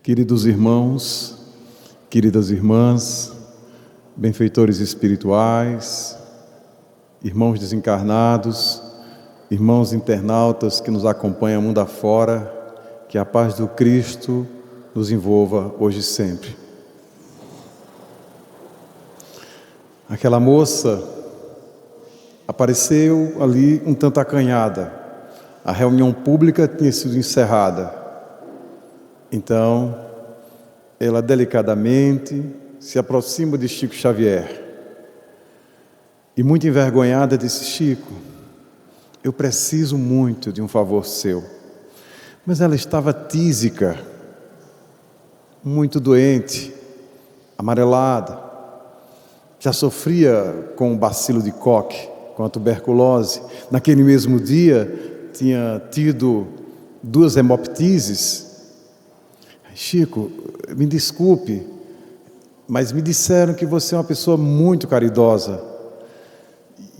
Queridos irmãos, queridas irmãs, benfeitores espirituais, irmãos desencarnados, irmãos internautas que nos acompanham mundo afora, que a paz do Cristo nos envolva hoje e sempre. Aquela moça apareceu ali um tanto acanhada. A reunião pública tinha sido encerrada. Então, ela delicadamente se aproxima de Chico Xavier e, muito envergonhada, disse: Chico, eu preciso muito de um favor seu. Mas ela estava tísica, muito doente, amarelada, já sofria com o bacilo de Koch, com a tuberculose. Naquele mesmo dia tinha tido 2 hemoptises. Chico, me desculpe, mas me disseram que você é uma pessoa muito caridosa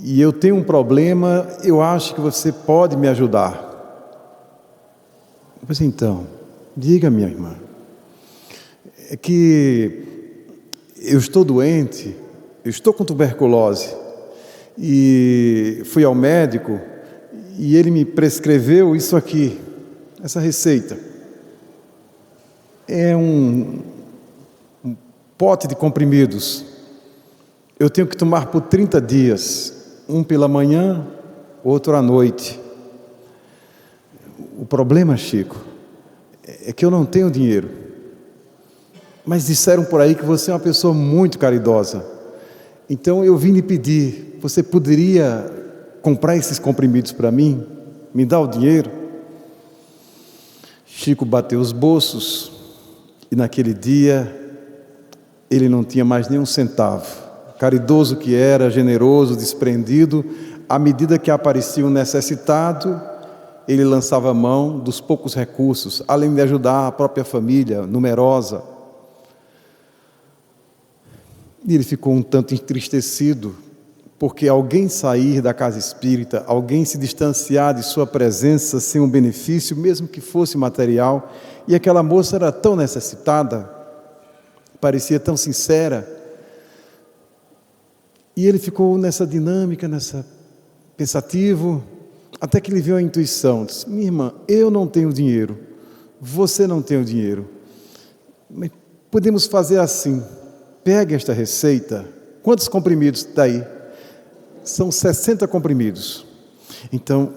e eu tenho um problema, eu acho que você pode me ajudar. Pois então, diga, minha irmã, é que eu estou doente, eu estou com tuberculose e fui ao médico e ele me prescreveu isso aqui, essa receita. É um pote de comprimidos. Eu tenho que tomar por 30 dias, um pela manhã, outro à noite. O problema, Chico, é que eu não tenho dinheiro. Mas disseram por aí que você é uma pessoa muito caridosa. Então eu vim lhe pedir, você poderia comprar esses comprimidos para mim? Me dá o dinheiro? Chico bateu os bolsos. E naquele dia, ele não tinha mais nem um centavo. Caridoso que era, generoso, desprendido, à medida que aparecia um necessitado, ele lançava mão dos poucos recursos, além de ajudar a própria família, numerosa. E ele ficou um tanto entristecido, porque alguém sair da casa espírita, alguém se distanciar de sua presença sem um benefício, mesmo que fosse material, e aquela moça era tão necessitada, parecia tão sincera, e ele ficou nessa dinâmica, pensativo, até que ele viu a intuição, disse: minha irmã, eu não tenho dinheiro, você não tem o dinheiro, mas podemos fazer assim, pegue esta receita, quantos comprimidos daí? São 60 comprimidos. Então,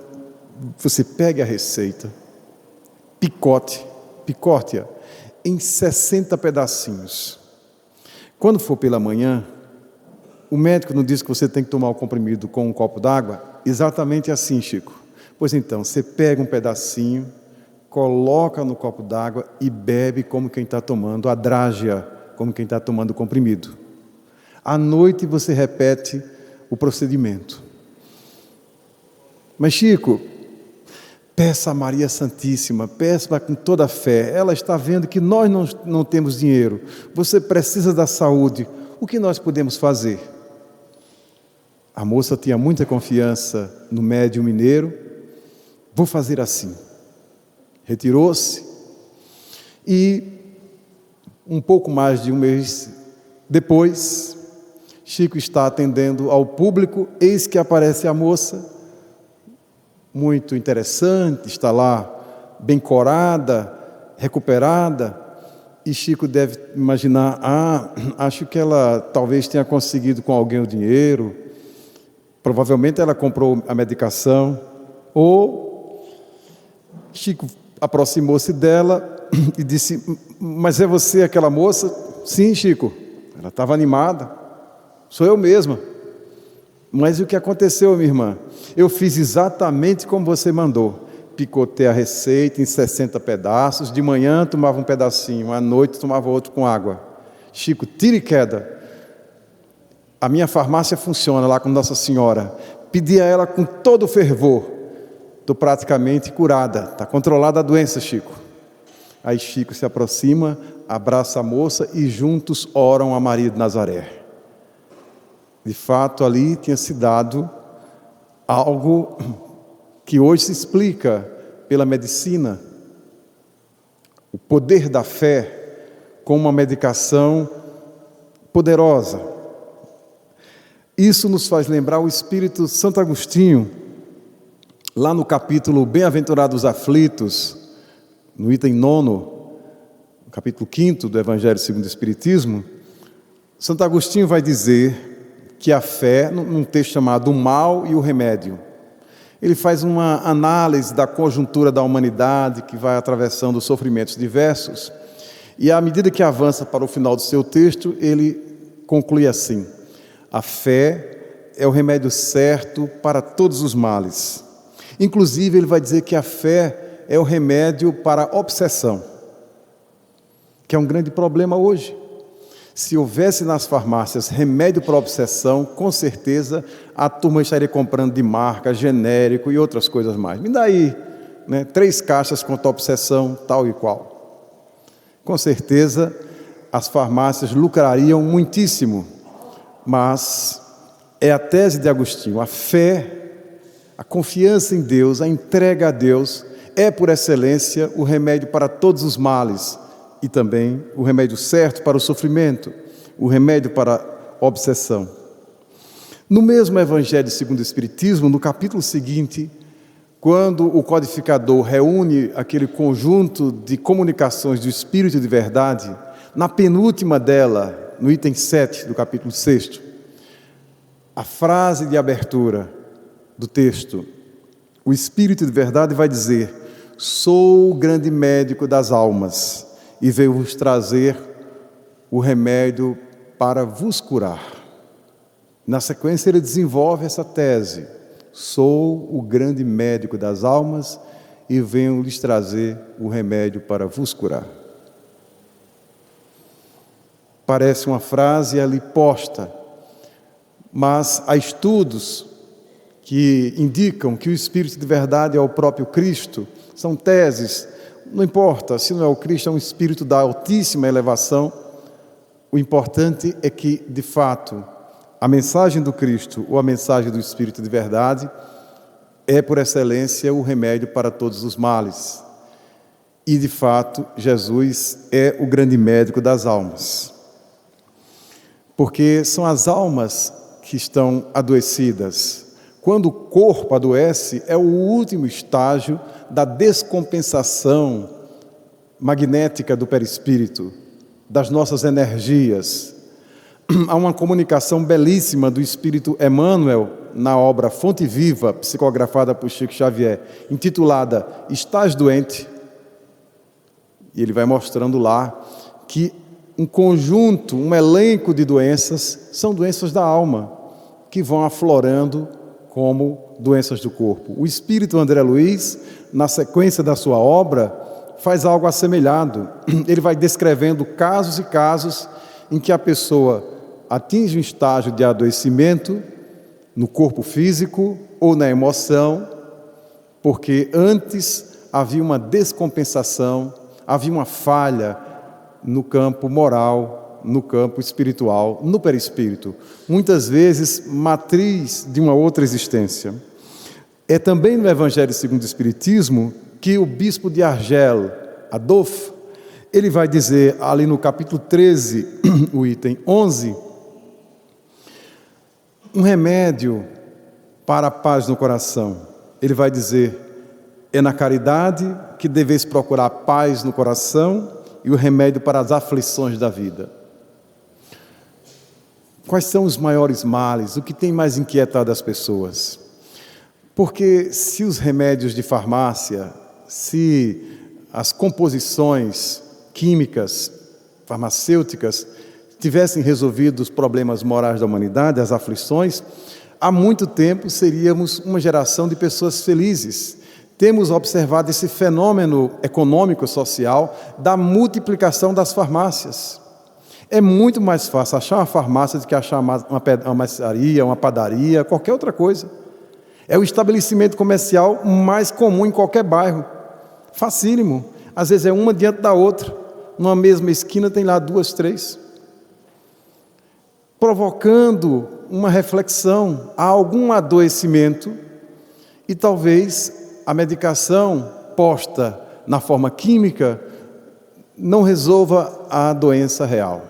você pega a receita, picote-a em 60 pedacinhos. Quando for pela manhã, o médico não diz que você tem que tomar o comprimido com um copo d'água? Exatamente assim, Chico. Pois então, você pega um pedacinho, coloca no copo d'água e bebe como quem está tomando a drágia, como quem está tomando o comprimido. À noite você repete o procedimento. Mas Chico, peça a Maria Santíssima, peça com toda a fé, ela está vendo que nós não temos dinheiro, você precisa da saúde, o que nós podemos fazer? A moça tinha muita confiança no médium mineiro. Vou fazer assim. Retirou-se e um pouco mais de um mês depois, Chico está atendendo ao público, eis que aparece a moça, muito interessante, está lá bem corada, recuperada, e Chico deve imaginar: acho que ela talvez tenha conseguido com alguém o dinheiro, provavelmente ela comprou a medicação, ou Chico aproximou-se dela e disse: mas é você aquela moça? Sim, Chico. Ela estava animada. Sou eu mesma. Mas o que aconteceu, minha irmã? Eu fiz exatamente como você mandou. Picotei a receita em 60 pedaços. De manhã tomava um pedacinho, à noite tomava outro com água. Chico, tira e queda. A minha farmácia funciona lá com Nossa Senhora. Pedi a ela com todo o fervor. Estou praticamente curada. Está controlada a doença, Chico. Aí Chico se aproxima, abraça a moça e juntos oram a Maria de Nazaré. De fato, ali tinha se dado algo que hoje se explica pela medicina. O poder da fé como uma medicação poderosa. Isso nos faz lembrar o Espírito Santo Agostinho, lá no capítulo Bem-aventurados aflitos, no item 9, capítulo 5 do Evangelho segundo o Espiritismo. Santo Agostinho vai dizer que a fé, num texto chamado O Mal e o Remédio, ele faz uma análise da conjuntura da humanidade que vai atravessando sofrimentos diversos, e à medida que avança para o final do seu texto, ele conclui assim: a fé é o remédio certo para todos os males. Inclusive, ele vai dizer que a fé é o remédio para a obsessão, que é um grande problema hoje. Se houvesse nas farmácias remédio para obsessão, com certeza a turma estaria comprando de marca, genérico e outras coisas mais. Me dá aí, 3 caixas contra a obsessão, tal e qual. Com certeza as farmácias lucrariam muitíssimo, mas é a tese de Agostinho: a fé, a confiança em Deus, a entrega a Deus, é por excelência o remédio para todos os males, e também o remédio certo para o sofrimento, o remédio para a obsessão. No mesmo Evangelho segundo o Espiritismo, no capítulo seguinte, quando o codificador reúne aquele conjunto de comunicações do Espírito de verdade, na penúltima dela, no item 7 do capítulo 6, a frase de abertura do texto, o Espírito de verdade vai dizer: sou o grande médico das almas e veio vos trazer o remédio para vos curar. Na sequência ele desenvolve essa tese: sou o grande médico das almas e venho lhes trazer o remédio para vos curar. Parece uma frase ali posta, mas há estudos que indicam que o Espírito de verdade é o próprio Cristo. São teses, não importa se não é o Cristo, é um Espírito da altíssima elevação. O importante é que, de fato, a mensagem do Cristo ou a mensagem do Espírito de verdade é, por excelência, o remédio para todos os males. E, de fato, Jesus é o grande médico das almas. Porque são as almas que estão adoecidas. Quando o corpo adoece, é o último estágio da descompensação magnética do perispírito, das nossas energias. Há uma comunicação belíssima do Espírito Emmanuel na obra Fonte Viva, psicografada por Chico Xavier, intitulada Estás Doente? E ele vai mostrando lá que um conjunto, um elenco de doenças são doenças da alma, que vão aflorando como doenças do corpo. O Espírito André Luiz, na sequência da sua obra, faz algo assemelhado. Ele vai descrevendo casos e casos em que a pessoa atinge um estágio de adoecimento no corpo físico ou na emoção, porque antes havia uma descompensação, havia uma falha no campo moral, no campo espiritual, no perispírito, muitas vezes matriz de uma outra existência. É também no Evangelho segundo o Espiritismo que o bispo de Argel, Adolphe, ele vai dizer ali no capítulo 13, o item 11, um remédio para a paz no coração. Ele vai dizer: é na caridade que deveis procurar paz no coração e o remédio para as aflições da vida. Quais são os maiores males? O que tem mais inquietado as pessoas? Porque se os remédios de farmácia, se as composições químicas, farmacêuticas, tivessem resolvido os problemas morais da humanidade, as aflições, há muito tempo seríamos uma geração de pessoas felizes. Temos observado esse fenômeno econômico-social da multiplicação das farmácias. É muito mais fácil achar uma farmácia do que achar uma mercearia, uma padaria, qualquer outra coisa. É o estabelecimento comercial mais comum em qualquer bairro. Facílimo. Às vezes é uma diante da outra. Numa mesma esquina tem lá 2, 3. Provocando uma reflexão, há algum adoecimento e talvez a medicação posta na forma química não resolva a doença real.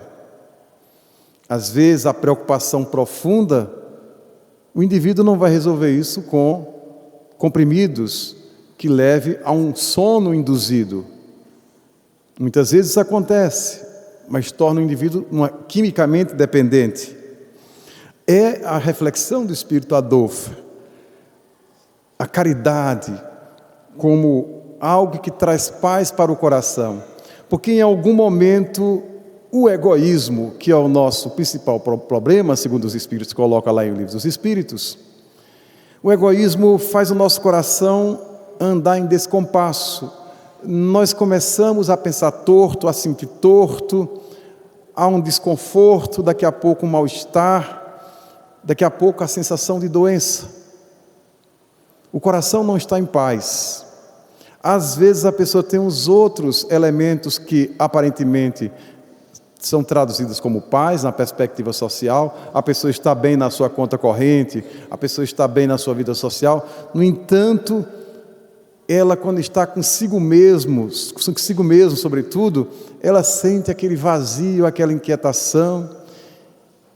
Às vezes, a preocupação profunda, o indivíduo não vai resolver isso com comprimidos que leve a um sono induzido. Muitas vezes isso acontece, mas torna o indivíduo quimicamente dependente. É a reflexão do Espírito Adolfo, a caridade como algo que traz paz para o coração, porque em algum momento o egoísmo, que é o nosso principal problema, segundo os Espíritos, coloca lá em O Livro dos Espíritos, o egoísmo faz o nosso coração andar em descompasso. Nós começamos a pensar torto, a sentir torto, há um desconforto, daqui a pouco um mal-estar, daqui a pouco a sensação de doença. O coração não está em paz. Às vezes a pessoa tem uns outros elementos que aparentemente são traduzidos como paz na perspectiva social. A pessoa está bem na sua conta corrente, a pessoa está bem na sua vida social. No entanto, ela, quando está consigo mesmo sobretudo, ela sente aquele vazio, aquela inquietação,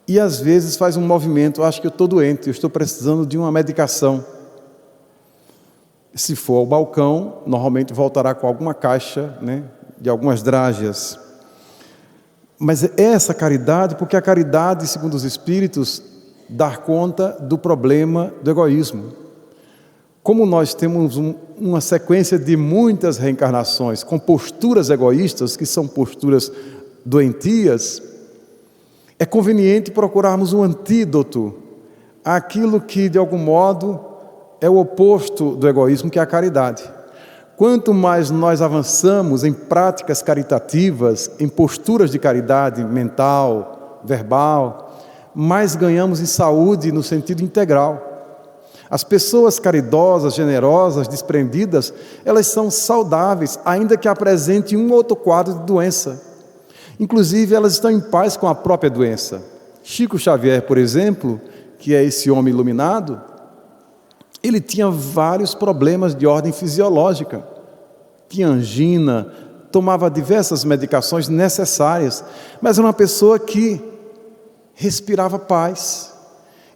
e às vezes faz um movimento: acho que eu estou doente, eu estou precisando de uma medicação. Se for ao balcão, normalmente voltará com alguma caixa, de algumas drágeas. Mas é essa caridade, porque a caridade, segundo os Espíritos, dá conta do problema do egoísmo. Como nós temos uma sequência de muitas reencarnações com posturas egoístas, que são posturas doentias, é conveniente procurarmos um antídoto àquilo que, de algum modo, é o oposto do egoísmo, que é a caridade. Quanto mais nós avançamos em práticas caritativas, em posturas de caridade mental, verbal, mais ganhamos em saúde no sentido integral. As pessoas caridosas, generosas, desprendidas, elas são saudáveis, ainda que apresentem um ou outro quadro de doença. Inclusive, elas estão em paz com a própria doença. Chico Xavier, por exemplo, que é esse homem iluminado, ele tinha vários problemas de ordem fisiológica. Tinha angina, tomava diversas medicações necessárias, mas era uma pessoa que respirava paz.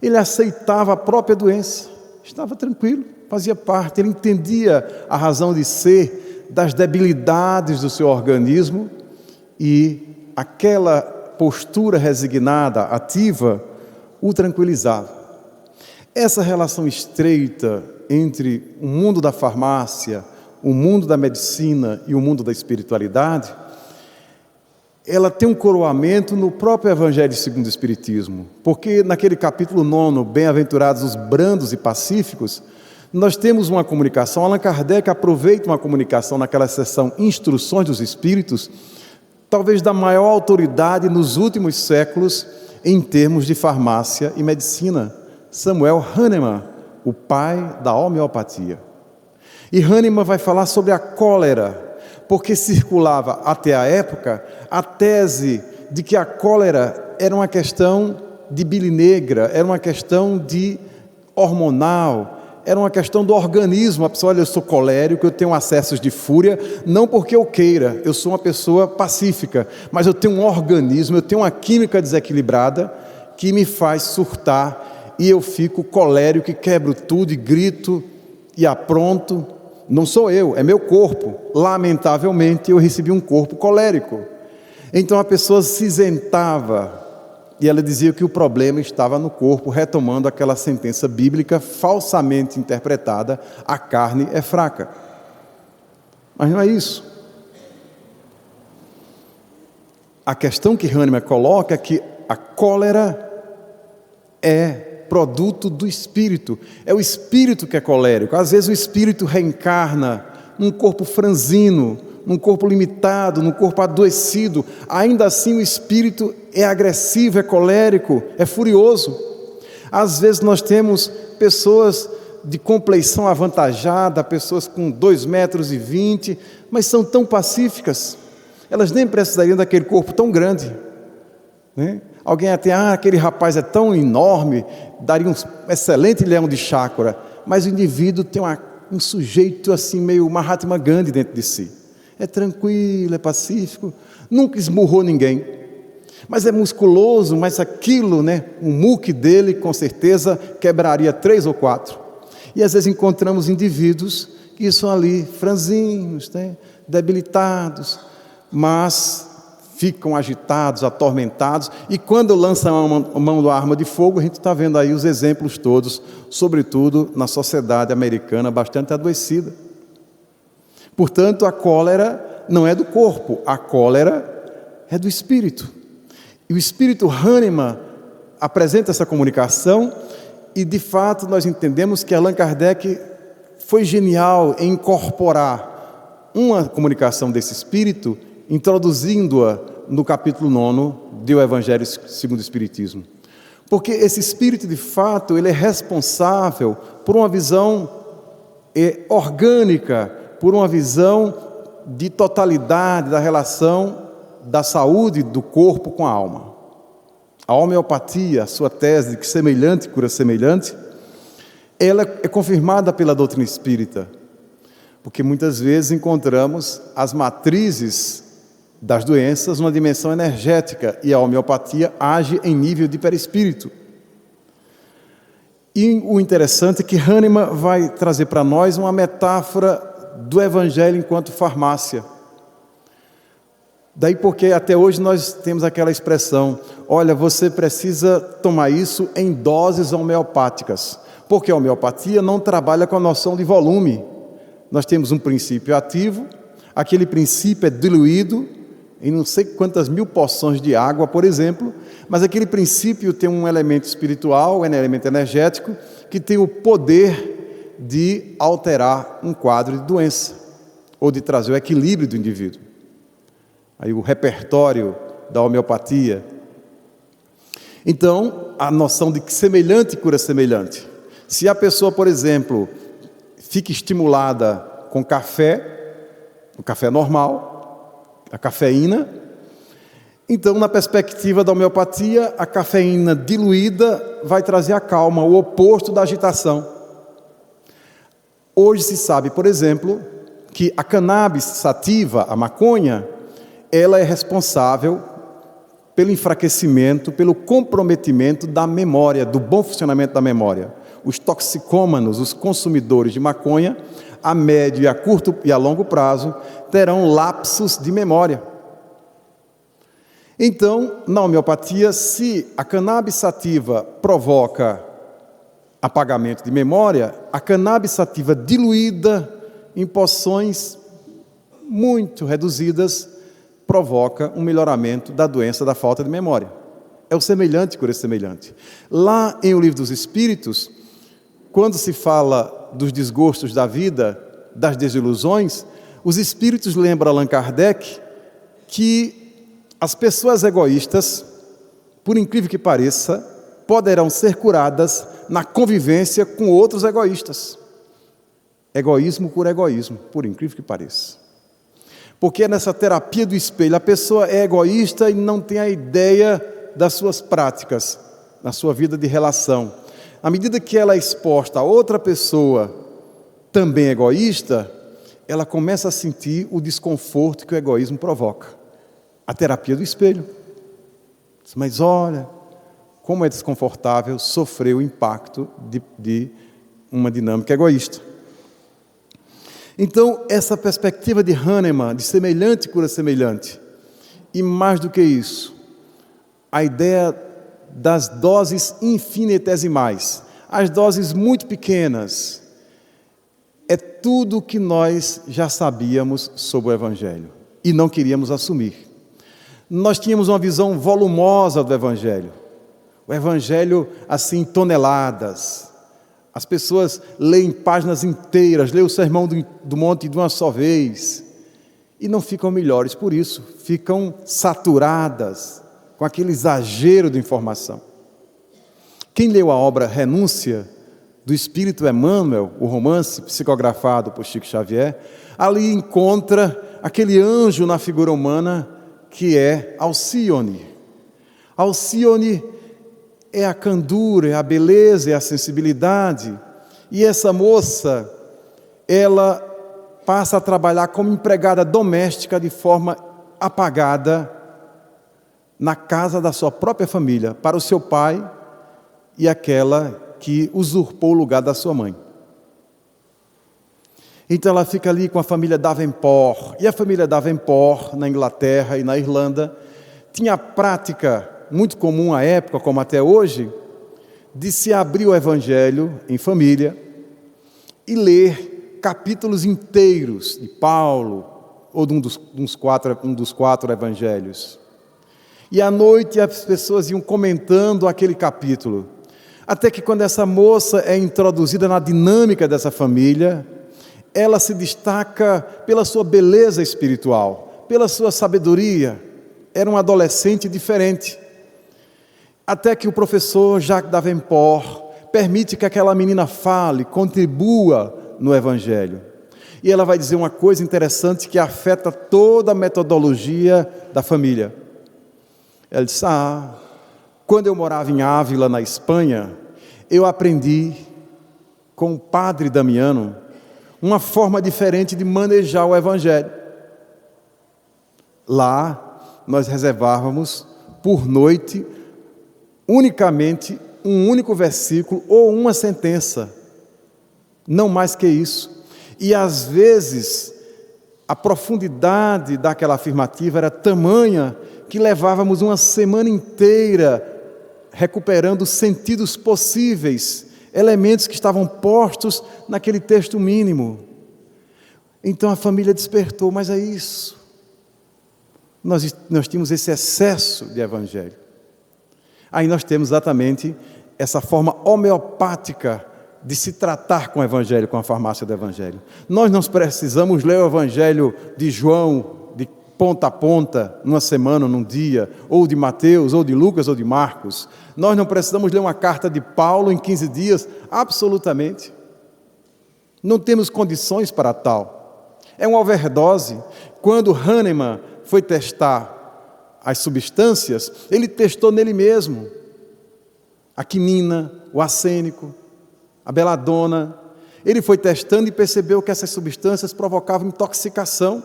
Ele aceitava a própria doença, estava tranquilo, fazia parte. Ele entendia a razão de ser das debilidades do seu organismo, e aquela postura resignada, ativa, o tranquilizava. Essa relação estreita entre o mundo da farmácia, o mundo da medicina e o mundo da espiritualidade, ela tem um coroamento no próprio Evangelho segundo o Espiritismo, porque naquele capítulo 9, Bem-aventurados os brandos e pacíficos, nós temos uma comunicação. Allan Kardec aproveita uma comunicação naquela seção Instruções dos Espíritos, talvez da maior autoridade nos últimos séculos em termos de farmácia e medicina, Samuel Hahnemann, o pai da homeopatia. E Hahnemann vai falar sobre a cólera, porque circulava até a época a tese de que a cólera era uma questão de bile negra, era uma questão de hormonal, era uma questão do organismo. A pessoa: olha, eu sou colérico, eu tenho acessos de fúria, não porque eu queira, eu sou uma pessoa pacífica, mas eu tenho um organismo, eu tenho uma química desequilibrada que me faz surtar, e eu fico colérico e quebro tudo e grito e apronto. Não sou eu, é meu corpo. Lamentavelmente, eu recebi um corpo colérico. Então a pessoa se isentava, e ela dizia que o problema estava no corpo, retomando aquela sentença bíblica falsamente interpretada: a carne é fraca. Mas não é isso. A questão que Hahnemann coloca é que a cólera é produto do espírito, é o espírito que é colérico. Às vezes o espírito reencarna num corpo franzino, num corpo limitado, num corpo adoecido. Ainda assim o espírito é agressivo, é colérico, é furioso. Às vezes nós temos pessoas de compleição avantajada, pessoas com 2,20 metros, mas são tão pacíficas, elas nem precisariam daquele corpo tão grande, Alguém até: aquele rapaz é tão enorme, daria um excelente leão de chácara. Mas o indivíduo tem um sujeito assim, meio Mahatma Gandhi dentro de si. É tranquilo, é pacífico, nunca esmurrou ninguém. Mas é musculoso, mas aquilo, o muque dele, com certeza, quebraria 3 ou 4. E às vezes encontramos indivíduos que estão ali, franzinhos, debilitados, mas ficam agitados, atormentados, e quando lançam a mão da arma de fogo, a gente está vendo aí os exemplos todos, sobretudo na sociedade americana bastante adoecida. Portanto, a cólera não é do corpo, a cólera é do espírito. E o espírito Hahnemann apresenta essa comunicação, e de fato nós entendemos que Allan Kardec foi genial em incorporar uma comunicação desse espírito, introduzindo-a no capítulo 9 do Evangelho segundo o Espiritismo. Porque esse espírito, de fato, ele é responsável por uma visão orgânica, por uma visão de totalidade da relação da saúde do corpo com a alma. A homeopatia, a sua tese de que semelhante cura semelhante, ela é confirmada pela doutrina espírita, porque muitas vezes encontramos as matrizes das doenças numa dimensão energética, e a homeopatia age em nível de perispírito. E o interessante é que Hahnemann vai trazer para nós uma metáfora do Evangelho enquanto farmácia. Daí porque até hoje nós temos aquela expressão, olha, você precisa tomar isso em doses homeopáticas, porque a homeopatia não trabalha com a noção de volume. Nós temos um princípio ativo, aquele princípio é diluído em não sei quantas mil porções de água, por exemplo, mas aquele princípio tem um elemento espiritual, um elemento energético, que tem o poder de alterar um quadro de doença, ou de trazer o equilíbrio do indivíduo. Aí o repertório da homeopatia. Então, a noção de que semelhante cura semelhante. Se a pessoa, por exemplo, fica estimulada com café, o café normal, a cafeína, então, na perspectiva da homeopatia, a cafeína diluída vai trazer a calma, o oposto da agitação. Hoje se sabe, por exemplo, que a cannabis sativa, a maconha, ela é responsável pelo enfraquecimento, pelo comprometimento da memória, do bom funcionamento da memória. Os toxicômanos, os consumidores de maconha, a médio e a curto e a longo prazo, terão lapsos de memória. Então, na homeopatia, se a cannabis sativa provoca apagamento de memória, a cannabis sativa diluída em porções muito reduzidas provoca um melhoramento da doença da falta de memória. É o semelhante cura semelhante. Lá em O Livro dos Espíritos, quando se fala dos desgostos da vida, das desilusões, os Espíritos lembram Allan Kardec que as pessoas egoístas, por incrível que pareça, poderão ser curadas na convivência com outros egoístas. Egoísmo cura egoísmo, por incrível que pareça. Porque nessa terapia do espelho, a pessoa é egoísta e não tem a ideia das suas práticas, na sua vida de relação. À medida que ela é exposta a outra pessoa também egoísta, ela começa a sentir o desconforto que o egoísmo provoca. A terapia do espelho. Mas olha, como é desconfortável sofrer o impacto de uma dinâmica egoísta. Então, essa perspectiva de Hahnemann, de semelhante cura semelhante, e mais do que isso, a ideia das doses infinitesimais, as doses muito pequenas, é tudo o que nós já sabíamos sobre o Evangelho e não queríamos assumir. Nós tínhamos uma visão volumosa do Evangelho, o Evangelho assim, toneladas. As pessoas leem páginas inteiras, leem o Sermão do Monte de uma só vez, e não ficam melhores por isso, ficam saturadas com aquele exagero de informação. Quem leu a obra Renúncia, do Espírito Emmanuel, o romance psicografado por Chico Xavier, ali encontra aquele anjo na figura humana que é Alcione. Alcione é a candura, é a beleza, é a sensibilidade. E essa moça, ela passa a trabalhar como empregada doméstica de forma apagada na casa da sua própria família, para o seu pai e aquela que usurpou o lugar da sua mãe. Então ela fica ali com a família Davenport, e a família Davenport, na Inglaterra e na Irlanda, tinha a prática, muito comum à época, como até hoje, de se abrir o Evangelho em família e ler capítulos inteiros de Paulo, ou de um dos quatro evangelhos. E à noite as pessoas iam comentando aquele capítulo, até que quando essa moça é introduzida na dinâmica dessa família, ela se destaca pela sua beleza espiritual, pela sua sabedoria. Era um adolescente diferente. Até que o professor Jacques Davenport permite que aquela menina fale, contribua no Evangelho. E ela vai dizer uma coisa interessante que afeta toda a metodologia da família. Ela diz: quando eu morava em Ávila, na Espanha, eu aprendi com o padre Damiano uma forma diferente de manejar o Evangelho. Lá, nós reservávamos por noite unicamente um único versículo ou uma sentença, não mais que isso. E às vezes a profundidade daquela afirmativa era tamanha que levávamos uma semana inteira recuperando sentidos possíveis, elementos que estavam postos naquele texto mínimo. Então a família despertou: mas é isso. Nós tínhamos esse excesso de Evangelho. Aí nós temos exatamente essa forma homeopática de se tratar com o Evangelho, com a farmácia do Evangelho. Nós não precisamos ler o Evangelho de João de ponta a ponta, numa semana, num dia, ou de Mateus, ou de Lucas, ou de Marcos. Nós não precisamos ler uma carta de Paulo em 15 dias, absolutamente. Não temos condições para tal. É uma overdose. Quando Hahnemann foi testar as substâncias, ele testou nele mesmo a quinina, o arsênico, a beladona. Ele foi testando e percebeu que essas substâncias provocavam intoxicação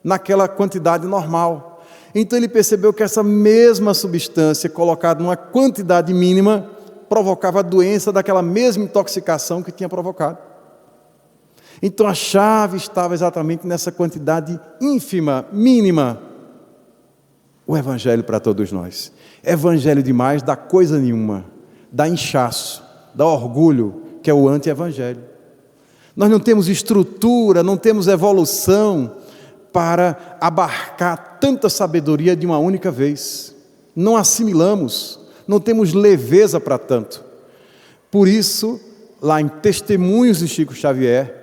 naquela quantidade normal. Então ele percebeu que essa mesma substância colocada numa quantidade mínima provocava a doença daquela mesma intoxicação que tinha provocado. Então a chave estava exatamente nessa quantidade ínfima, mínima. O Evangelho para todos nós. Evangelho demais dá coisa nenhuma, dá inchaço, dá orgulho, que é o anti-evangelho. Nós não temos estrutura, não temos evolução para abarcar tanta sabedoria de uma única vez. Não assimilamos, não temos leveza para tanto. Por isso, lá em Testemunhos de Chico Xavier,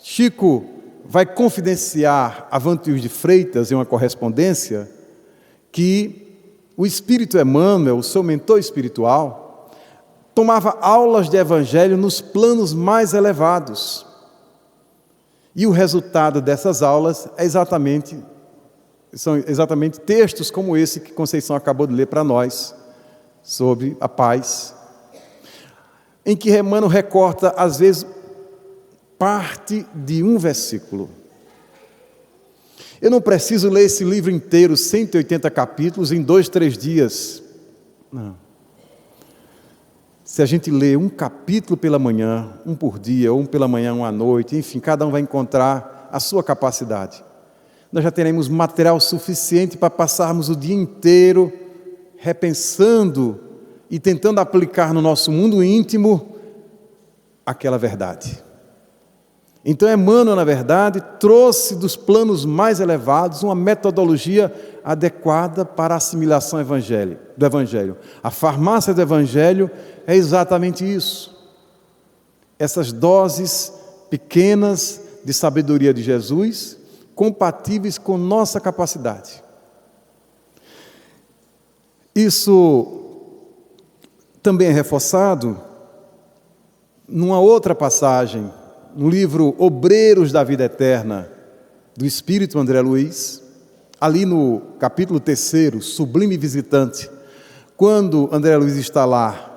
Chico vai confidenciar a Vantuil de Freitas em uma correspondência que o Espírito Emmanuel, o seu mentor espiritual, tomava aulas de evangelho nos planos mais elevados. E o resultado dessas aulas são exatamente textos como esse que Conceição acabou de ler para nós, sobre a paz, em que Emmanuel recorta, às vezes, parte de um versículo. Eu não preciso ler esse livro inteiro, 180 capítulos, em 2, 3 dias. Não. Se a gente lê um capítulo pela manhã, um por dia, ou um pela manhã, um à noite, enfim, cada um vai encontrar a sua capacidade. Nós já teremos material suficiente para passarmos o dia inteiro repensando e tentando aplicar no nosso mundo íntimo aquela verdade. Então Emmanuel, na verdade, trouxe dos planos mais elevados uma metodologia adequada para a assimilação do Evangelho. A farmácia do Evangelho é exatamente isso. Essas doses pequenas de sabedoria de Jesus, compatíveis com nossa capacidade. Isso também é reforçado numa outra passagem, no livro Obreiros da Vida Eterna, do Espírito André Luiz, ali no capítulo 3, Sublime Visitante, quando André Luiz está lá,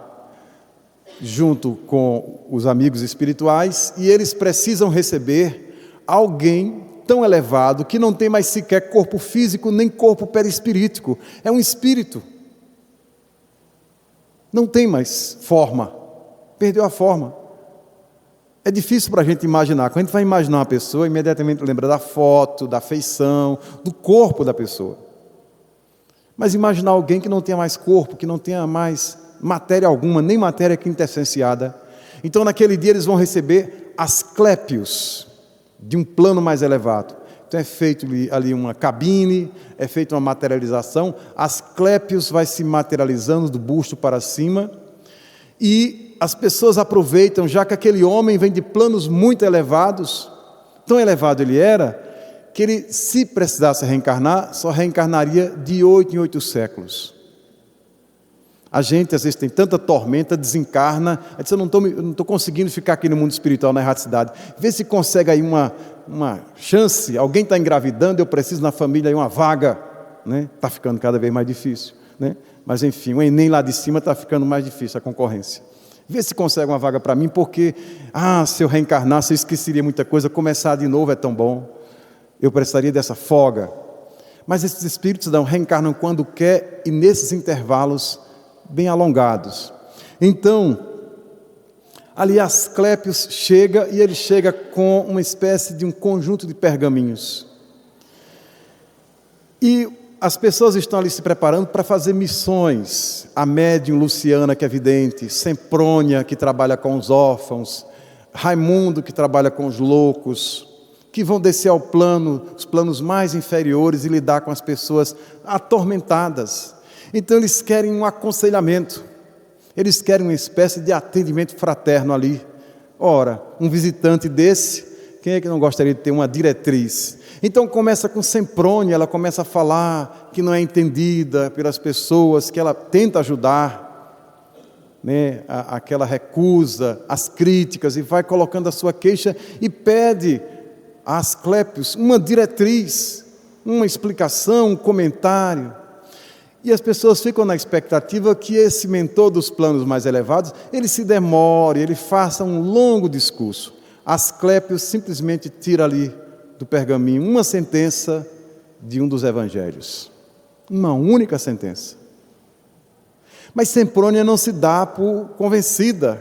junto com os amigos espirituais, e eles precisam receber alguém tão elevado que não tem mais sequer corpo físico nem corpo perispirítico. É um espírito. Não tem mais forma. Perdeu a forma. É difícil para a gente imaginar. Quando a gente vai imaginar uma pessoa, imediatamente lembra da foto, da feição, do corpo da pessoa. Mas imaginar alguém que não tenha mais corpo, que não tenha mais matéria alguma, nem matéria quintessenciada. Então, naquele dia, eles vão receber asclépios de um plano mais elevado. Então, é feito ali uma cabine, é feita uma materialização. Asclépios vai se materializando do busto para cima. E as pessoas aproveitam, já que aquele homem vem de planos muito elevados, tão elevado ele era, que ele, se precisasse reencarnar, só reencarnaria de 8 em 8 séculos. A gente, às vezes, tem tanta tormenta, desencarna, aí diz, eu não estou conseguindo ficar aqui no mundo espiritual, na erraticidade. Vê se consegue aí uma chance, alguém está engravidando, eu preciso na família aí uma vaga, né? Está ficando cada vez mais difícil, né? Mas enfim, o Enem lá de cima está ficando mais difícil, a concorrência. Vê se consegue uma vaga para mim, porque, se eu reencarnasse, eu esqueceria muita coisa, começar de novo é tão bom, eu precisaria dessa folga. Mas esses espíritos reencarnam quando quer e nesses intervalos bem alongados. Então, ali Asclépios chega, e ele chega com uma espécie de um conjunto de pergaminhos. E as pessoas estão ali se preparando para fazer missões. A médium Luciana, que é vidente, Semprônia, que trabalha com os órfãos, Raimundo, que trabalha com os loucos, que vão descer ao os planos mais inferiores e lidar com as pessoas atormentadas. Então eles querem um aconselhamento, eles querem uma espécie de atendimento fraterno ali. Ora, um visitante desse, quem é que não gostaria de ter uma diretriz? Então começa com Semprônia, ela começa a falar que não é entendida pelas pessoas, que ela tenta ajudar, né, aquela recusa, as críticas, e vai colocando a sua queixa e pede a Asclépios uma diretriz, uma explicação, um comentário. E as pessoas ficam na expectativa que esse mentor dos planos mais elevados, ele se demore, ele faça um longo discurso. Asclépios simplesmente tira ali do pergaminho uma sentença de um dos evangelhos. Uma única sentença. Mas Semprônia não se dá por convencida.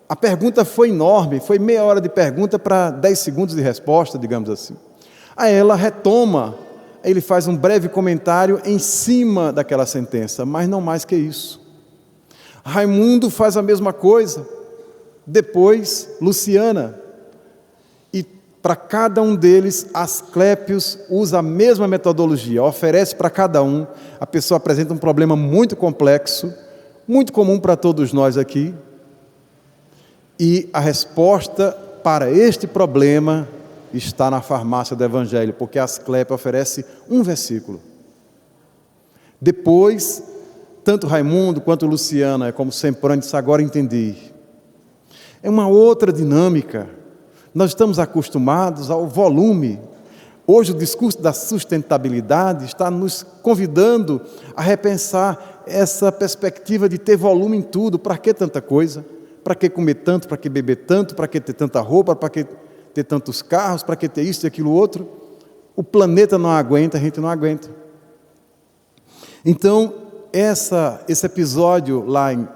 A pergunta foi enorme, foi meia hora de pergunta para 10 segundos de resposta, digamos assim. Aí ela retoma, ele faz um breve comentário em cima daquela sentença, mas não mais que isso. Raimundo faz a mesma coisa, depois Luciana. E para cada um deles, Asclépios usa a mesma metodologia, oferece para cada um. A pessoa apresenta um problema muito complexo, muito comum para todos nós aqui, e a resposta para este problema está na farmácia do Evangelho, porque Asclépios oferece um versículo. Depois, tanto Raimundo quanto Luciana, como Semprônia, disse, agora entendi. É uma outra dinâmica. Nós estamos acostumados ao volume. Hoje o discurso da sustentabilidade está nos convidando a repensar essa perspectiva de ter volume em tudo. Para que tanta coisa? Para que comer tanto? Para que beber tanto? Para que ter tanta roupa? Para que ter tantos carros? Para que ter isso e aquilo outro? O planeta não aguenta, a gente não aguenta. Então, esse episódio lá em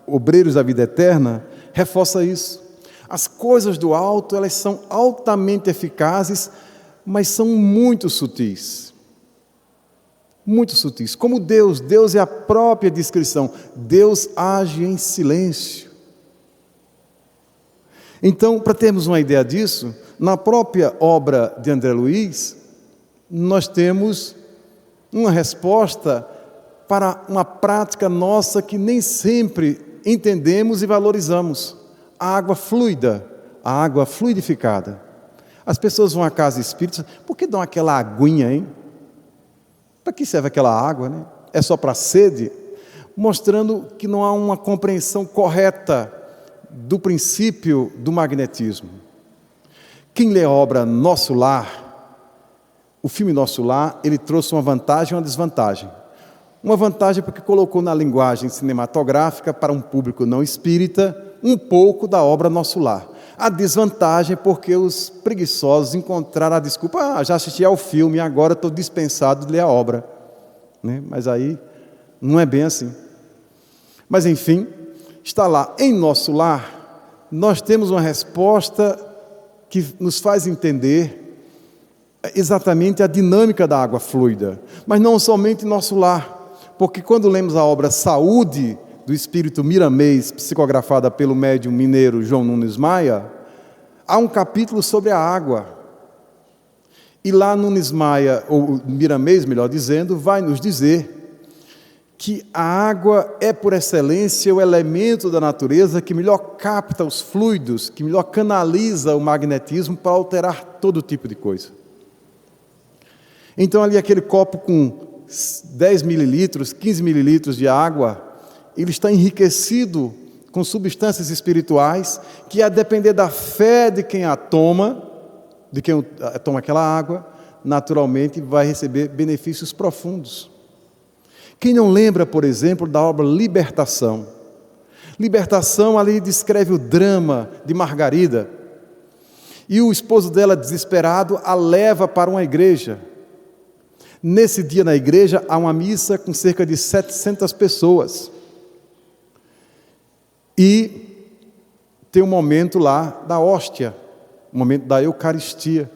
Obreiros da Vida Eterna reforça isso. As coisas do alto, elas são altamente eficazes, mas são muito sutis. Muito sutis. Como Deus é a própria descrição. Deus age em silêncio. Então, para termos uma ideia disso, na própria obra de André Luiz, nós temos uma resposta para uma prática nossa que nem sempre entendemos e valorizamos. A água fluida, a água fluidificada. As pessoas vão à casa espírita, por que dão aquela aguinha, hein? Para que serve aquela água, né? É só para sede? Mostrando que não há uma compreensão correta do princípio do magnetismo. Quem lê a obra Nosso Lar, o filme Nosso Lar, ele trouxe uma vantagem e uma desvantagem. Uma vantagem porque colocou na linguagem cinematográfica, para um público não espírita, um pouco da obra Nosso Lar. A desvantagem é porque os preguiçosos encontraram a desculpa: já assisti ao filme, agora estou dispensado de ler a obra. Né? Mas aí não é bem assim. Mas enfim, está lá, em nosso lar, nós temos uma resposta que nos faz entender exatamente a dinâmica da água fluida, mas não somente em nosso lar, porque quando lemos a obra Saúde, do espírito miramês, psicografada pelo médium mineiro João Nunes Maia, há um capítulo sobre a água, e lá Nunes Maia, ou miramês melhor dizendo, vai nos dizer que a água é por excelência o elemento da natureza que melhor capta os fluidos, que melhor canaliza o magnetismo para alterar todo tipo de coisa. Então ali aquele copo com 10 mililitros, 15 mililitros de água, ele está enriquecido com substâncias espirituais que, a depender da fé de quem a toma, de quem toma aquela água, naturalmente vai receber benefícios profundos. Quem não lembra, por exemplo, da obra Libertação? Libertação ali descreve o drama de Margarida, e o esposo dela, desesperado, a leva para uma igreja. Nesse dia na igreja há uma missa com cerca de 700 pessoas. E tem um momento lá da hóstia, o momento da Eucaristia.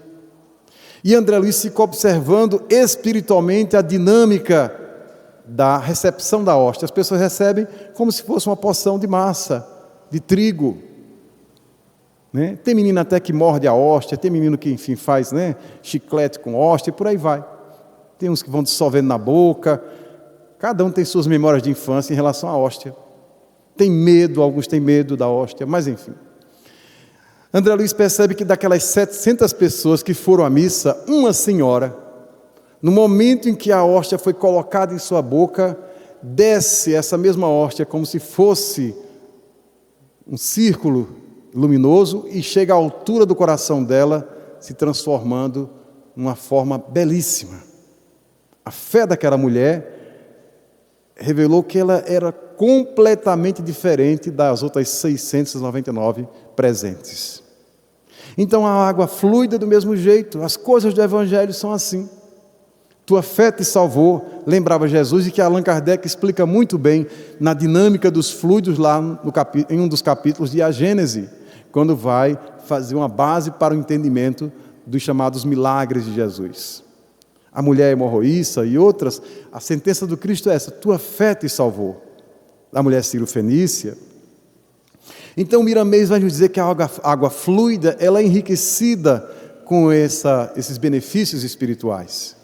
E André Luiz fica observando espiritualmente a dinâmica da recepção da hóstia. As pessoas recebem como se fosse uma porção de massa, de trigo. Né? Tem menino até que morde a hóstia, tem menino que, enfim, faz, né, chiclete com hóstia e por aí vai. Tem uns que vão dissolvendo na boca. Cada um tem suas memórias de infância em relação à hóstia. Tem medo, alguns têm medo da hóstia, mas enfim. André Luiz percebe que daquelas 700 pessoas que foram à missa, uma senhora, no momento em que a hóstia foi colocada em sua boca, desce essa mesma hóstia como se fosse um círculo luminoso e chega à altura do coração dela, se transformando numa forma belíssima. A fé daquela mulher revelou que ela era completamente diferente das outras 699 presentes. Então a água fluida do mesmo jeito, as coisas do Evangelho são assim. Tua fé te salvou, lembrava Jesus, e que Allan Kardec explica muito bem na dinâmica dos fluidos lá em um dos capítulos de A Gênese, quando vai fazer uma base para o entendimento dos chamados milagres de Jesus. A mulher hemorroíça e outras, a sentença do Cristo é essa: tua fé te salvou. A mulher Ciro-fenícia. Então o Miramês vai nos dizer que a água fluida, ela é enriquecida com esses benefícios espirituais.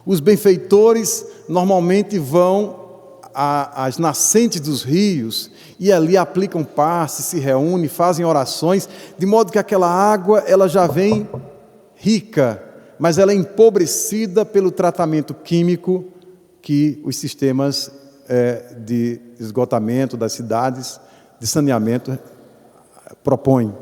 Os benfeitores normalmente vão às nascentes dos rios e ali aplicam passe, se reúnem, fazem orações, de modo que aquela água ela já vem rica, mas ela é empobrecida pelo tratamento químico que os sistemas de esgotamento das cidades, de saneamento, propõem.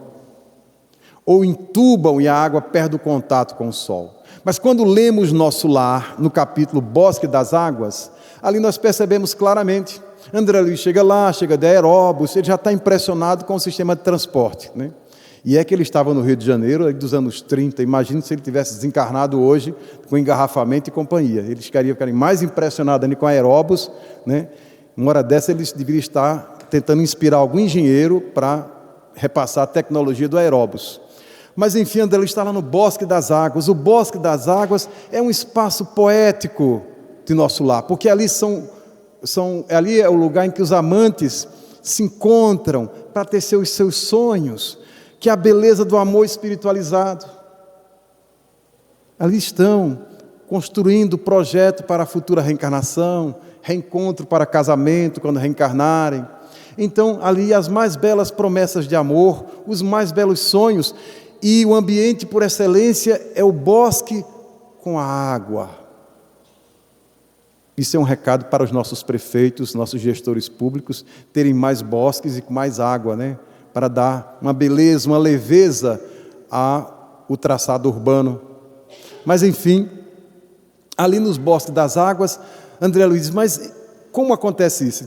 Ou entubam e a água perde o contato com o sol. Mas quando lemos Nosso Lar, no capítulo Bosque das Águas, ali nós percebemos claramente. André Luiz chega lá, chega de Aeróbus, ele já está impressionado com o sistema de transporte, né? E é que ele estava no Rio de Janeiro, dos anos 30, imagine se ele tivesse desencarnado hoje, com engarrafamento e companhia. Eles ficariam mais impressionados ainda com Aeróbus, né? Uma hora dessa eles deveriam estar tentando inspirar algum engenheiro para repassar a tecnologia do Aeróbus. Mas enfim, André Luiz está lá no Bosque das Águas. O Bosque das Águas é um espaço poético de Nosso Lar, porque ali ali é o lugar em que os amantes se encontram para tecer os seus sonhos, que é a beleza do amor espiritualizado. Ali estão construindo o projeto para a futura reencarnação, reencontro para casamento quando reencarnarem. Então, ali as mais belas promessas de amor, os mais belos sonhos, e o ambiente por excelência é o bosque com a água. Isso é um recado para os nossos prefeitos, nossos gestores públicos, terem mais bosques e mais água, né? Para dar uma beleza, uma leveza ao traçado urbano. Mas enfim, ali nos Bosques das Águas, André Luiz diz, mas como acontece isso?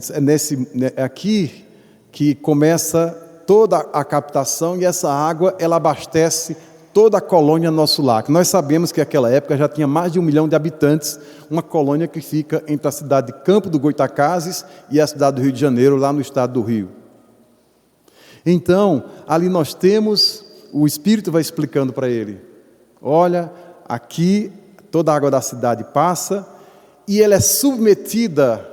É aqui que começa toda a captação e essa água, ela abastece toda a colônia Nosso Lar. Nós sabemos que naquela época já tinha mais de 1 milhão de habitantes, uma colônia que fica entre a cidade de Campo do Goytacazes e a cidade do Rio de Janeiro, lá no estado do Rio. Então, ali nós temos, o Espírito vai explicando para ele, olha, aqui toda a água da cidade passa e ela é submetida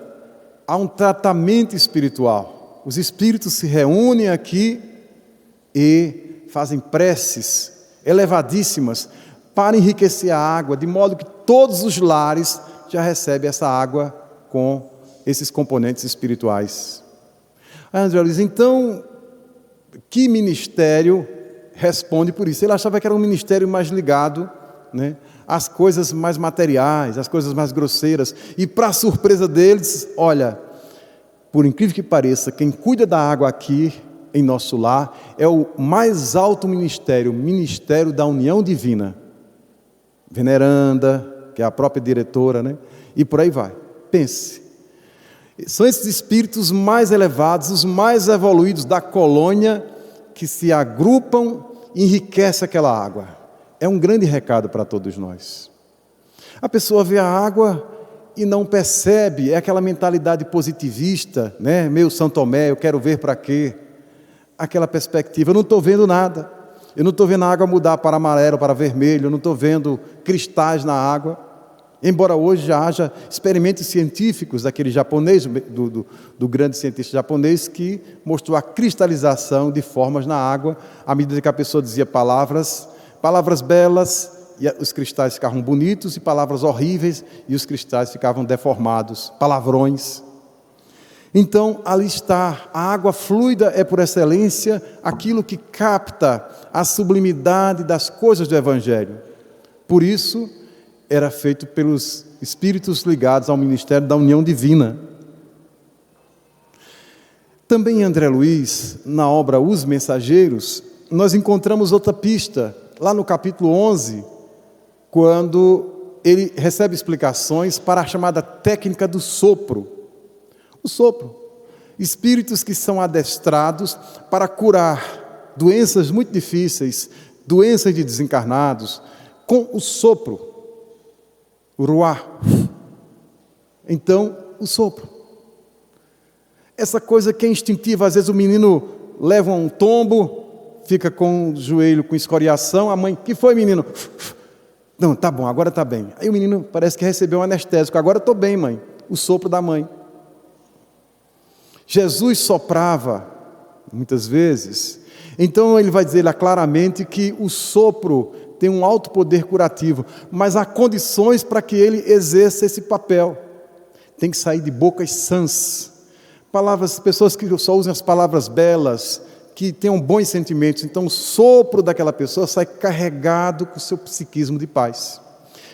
a um tratamento espiritual. Os espíritos se reúnem aqui e fazem preces elevadíssimas para enriquecer a água, de modo que todos os lares já recebem essa água com esses componentes espirituais. Aí André Luiz, então, que ministério responde por isso? Ele achava que era um ministério mais ligado, né, às coisas mais materiais, às coisas mais grosseiras, e para surpresa deles, olha, por incrível que pareça, quem cuida da água aqui em Nosso Lar é o mais alto ministério, o Ministério da União Divina. Veneranda, que é a própria diretora, né? E por aí vai. Pense. São esses espíritos mais elevados, os mais evoluídos da colônia, que se agrupam e enriquecem aquela água. É um grande recado para todos nós. A pessoa vê a água e não percebe, é aquela mentalidade positivista, né? Meio São Tomé, eu quero ver para quê? Aquela perspectiva, eu não estou vendo nada, eu não estou vendo a água mudar para amarelo, para vermelho, eu não estou vendo cristais na água, embora hoje já haja experimentos científicos daquele japonês, do grande cientista japonês, que mostrou a cristalização de formas na água, à medida que a pessoa dizia palavras belas, e os cristais ficavam bonitos, e palavras horríveis, e os cristais ficavam deformados, palavrões. Então, ali está, a água fluida é por excelência aquilo que capta a sublimidade das coisas do Evangelho. Por isso, era feito pelos espíritos ligados ao ministério da união divina. Também em André Luiz, na obra Os Mensageiros, nós encontramos outra pista, lá no capítulo 11, quando ele recebe explicações para a chamada técnica do sopro. O sopro. Espíritos que são adestrados para curar doenças muito difíceis, doenças de desencarnados, com o sopro. O ruá. Então, o sopro. Essa coisa que é instintiva, às vezes o menino leva um tombo, fica com o joelho com escoriação, a mãe, que foi, menino? Não, tá bom, agora tá bem. Aí o menino parece que recebeu um anestésico, agora estou bem, mãe. O sopro da mãe. Jesus soprava, muitas vezes, então ele vai dizer lá claramente que o sopro tem um alto poder curativo, mas há condições para que ele exerça esse papel. Tem que sair de bocas sãs, pessoas que só usam as palavras belas, que tenham bons sentimentos, então o sopro daquela pessoa sai carregado com o seu psiquismo de paz.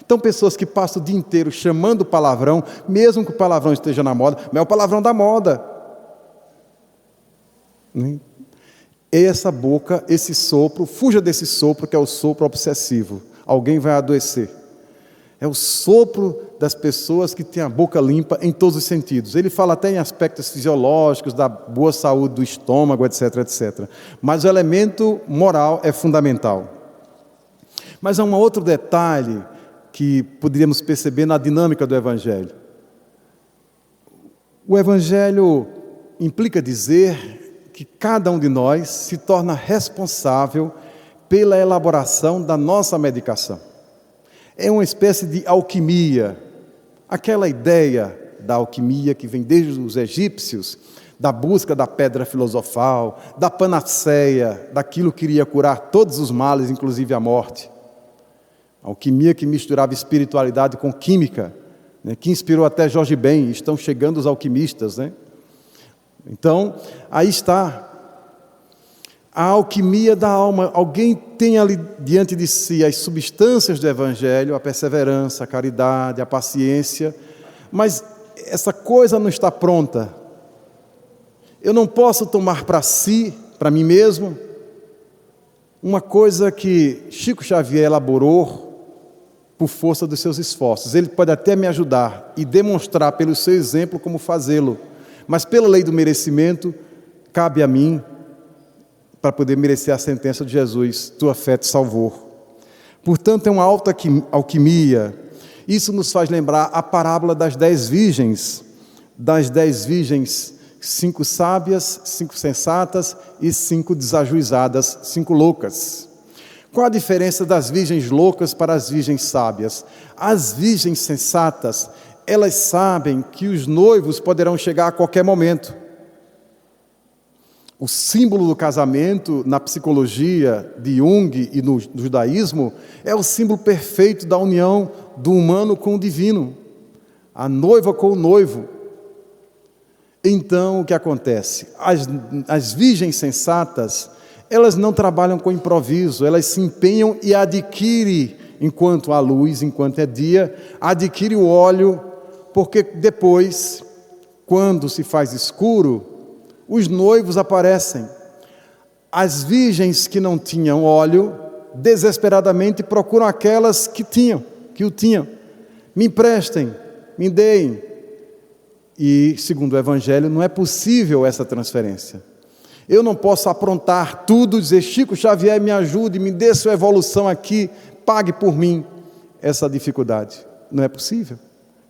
Então pessoas que passam o dia inteiro chamando palavrão, mesmo que o palavrão esteja na moda, mas é o palavrão da moda. Essa boca, esse sopro, fuja desse sopro que é o sopro obsessivo, alguém vai adoecer. É o sopro das pessoas que têm a boca limpa em todos os sentidos. Ele fala até em aspectos fisiológicos, da boa saúde do estômago, etc, etc. Mas o elemento moral é fundamental. Mas há um outro detalhe que poderíamos perceber na dinâmica do Evangelho. O Evangelho implica dizer que cada um de nós se torna responsável pela elaboração da nossa medicação. É uma espécie de alquimia, aquela ideia da alquimia que vem desde os egípcios, da busca da pedra filosofal, da panaceia, daquilo que iria curar todos os males, inclusive a morte. A alquimia que misturava espiritualidade com química, né, que inspirou até Jorge Ben, estão chegando os alquimistas, né? Então, aí está a alquimia da alma. Alguém tem ali diante de si as substâncias do Evangelho, a perseverança, a caridade, a paciência, mas essa coisa não está pronta. Eu não posso tomar para si, para mim mesmo, uma coisa que Chico Xavier elaborou por força dos seus esforços. Ele pode até me ajudar e demonstrar pelo seu exemplo como fazê-lo, mas pela lei do merecimento, cabe a mim para poder merecer a sentença de Jesus: tua fé te salvou. Portanto, é uma alta alquimia. Isso nos faz lembrar a parábola das 10 virgens. Das 10 virgens, 5 sábias, 5 sensatas e 5 desajuizadas, 5 loucas. Qual a diferença das virgens loucas para as virgens sábias? As virgens sensatas, elas sabem que os noivos poderão chegar a qualquer momento. O símbolo do casamento, na psicologia de Jung e no judaísmo, é o símbolo perfeito da união do humano com o divino. A noiva com o noivo. Então, o que acontece? As virgens sensatas, elas não trabalham com improviso, elas se empenham e adquirem, enquanto há luz, enquanto é dia, adquirem o óleo, porque depois, quando se faz escuro, os noivos aparecem. As virgens que não tinham óleo, desesperadamente procuram aquelas que o tinham. Me emprestem, me deem. E, segundo o Evangelho, não é possível essa transferência. Eu não posso aprontar tudo, dizer: Chico Xavier, me ajude, me dê sua evolução aqui, pague por mim essa dificuldade. Não é possível.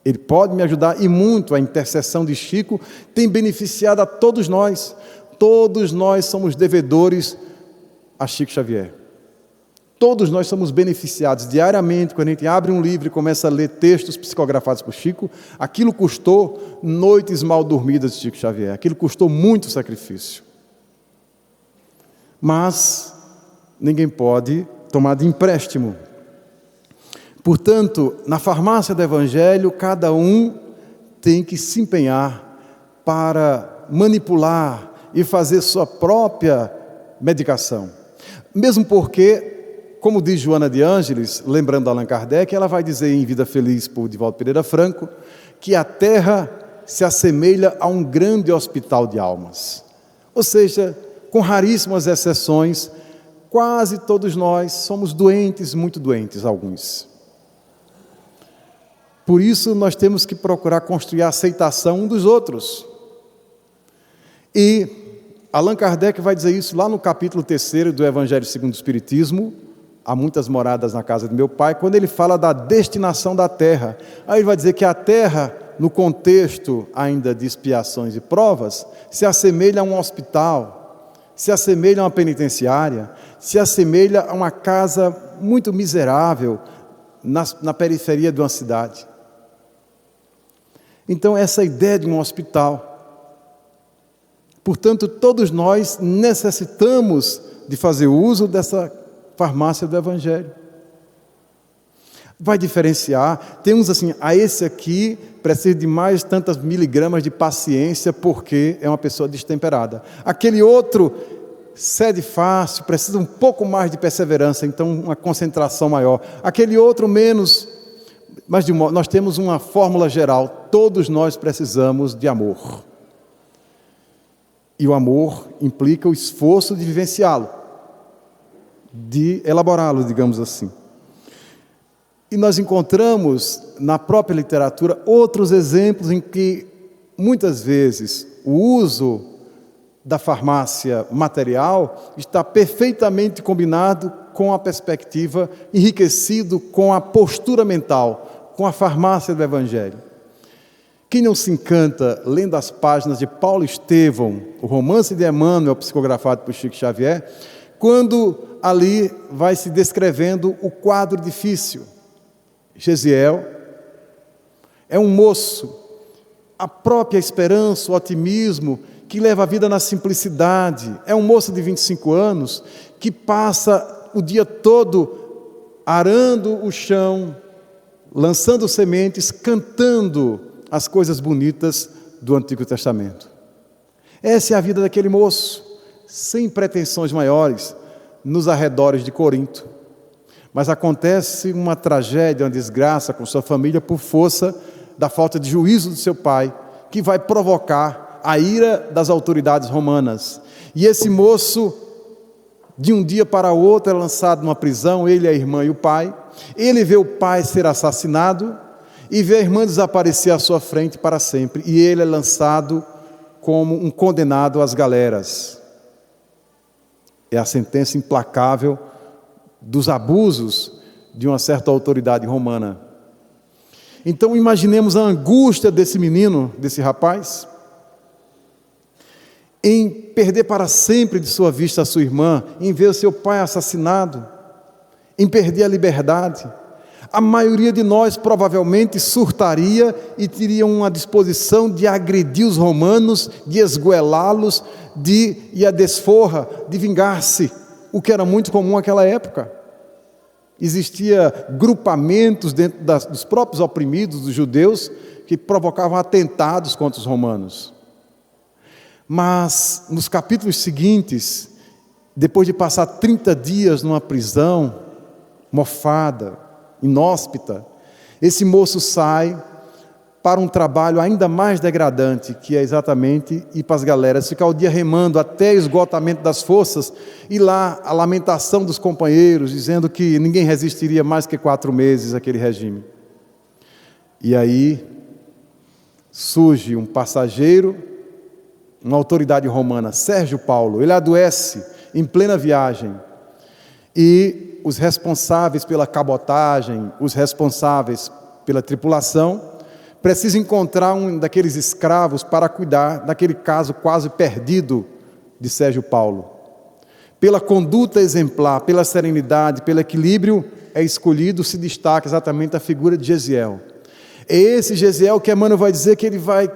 Ele pode me ajudar, e muito. A intercessão de Chico tem beneficiado a todos nós. Todos nós somos devedores a Chico Xavier. Todos nós somos beneficiados diariamente. Quando a gente abre um livro e começa a ler textos psicografados por Chico, aquilo custou noites mal dormidas de Chico Xavier. Aquilo custou muito sacrifício. Mas ninguém pode tomar de empréstimo. Portanto, na farmácia do Evangelho, cada um tem que se empenhar para manipular e fazer sua própria medicação. Mesmo porque, como diz Joana de Ângeles, lembrando Allan Kardec, ela vai dizer em Vida Feliz, por Divaldo Pereira Franco, que a Terra se assemelha a um grande hospital de almas. Ou seja, com raríssimas exceções, quase todos nós somos doentes, muito doentes, alguns. Por isso, nós temos que procurar construir a aceitação um dos outros. E Allan Kardec vai dizer isso lá no capítulo 3 do Evangelho segundo o Espiritismo, há muitas moradas na casa de meu pai, quando ele fala da destinação da terra. Aí ele vai dizer que a terra, no contexto ainda de expiações e provas, se assemelha a um hospital, se assemelha a uma penitenciária, se assemelha a uma casa muito miserável na periferia de uma cidade. Então, essa ideia de um hospital. Portanto, todos nós necessitamos de fazer uso dessa farmácia do Evangelho. Vai diferenciar. Tem uns assim: esse aqui precisa de mais tantas miligramas de paciência porque é uma pessoa destemperada. Aquele outro cede fácil, precisa um pouco mais de perseverança, então uma concentração maior. Aquele outro menos. Mas nós temos uma fórmula geral: todos nós precisamos de amor. E o amor implica o esforço de vivenciá-lo, de elaborá-lo, digamos assim. E nós encontramos na própria literatura outros exemplos em que, muitas vezes, o uso da farmácia material está perfeitamente combinado com a perspectiva, enriquecido com a postura mental, com a farmácia do Evangelho. Quem não se encanta lendo as páginas de Paulo Estevão, o romance de Emmanuel, psicografado por Chico Xavier, quando ali vai se descrevendo o quadro difícil. Gesiel é um moço, a própria esperança, o otimismo, que leva a vida na simplicidade. É um moço de 25 anos que passa o dia todo arando o chão, lançando sementes, cantando as coisas bonitas do Antigo Testamento. Essa é a vida daquele moço, sem pretensões maiores, nos arredores de Corinto. Mas acontece uma tragédia, uma desgraça com sua família por força da falta de juízo do seu pai, que vai provocar a ira das autoridades romanas. E esse moço, de um dia para o outro, é lançado numa prisão, ele, a irmã e o pai. Ele vê o pai ser assassinado e vê a irmã desaparecer à sua frente para sempre. E ele é lançado como um condenado às galeras. É a sentença implacável dos abusos de uma certa autoridade romana. Então imaginemos a angústia desse menino, desse rapaz, em perder para sempre de sua vista a sua irmã, em ver o seu pai assassinado, em perder a liberdade. A maioria de nós provavelmente surtaria e teria uma disposição de agredir os romanos, de esgoelá-los, de ir à desforra, de vingar-se, o que era muito comum naquela época. Existia grupamentos dentro dos próprios oprimidos, dos judeus, que provocavam atentados contra os romanos. Mas nos capítulos seguintes, depois de passar 30 dias numa prisão, mofada, inóspita, esse moço sai para um trabalho ainda mais degradante, que é exatamente ir para as galeras, ficar o dia remando até o esgotamento das forças, e lá a lamentação dos companheiros, dizendo que ninguém resistiria mais que 4 meses àquele regime. E aí surge um passageiro, uma autoridade romana, Sérgio Paulo. Ele adoece em plena viagem, e os responsáveis pela cabotagem, os responsáveis pela tripulação, precisam encontrar um daqueles escravos para cuidar daquele caso quase perdido de Sérgio Paulo. Pela conduta exemplar, pela serenidade, pelo equilíbrio, é escolhido, se destaca exatamente a figura de Gesiel. É esse Gesiel que Emmanuel vai dizer que ele vai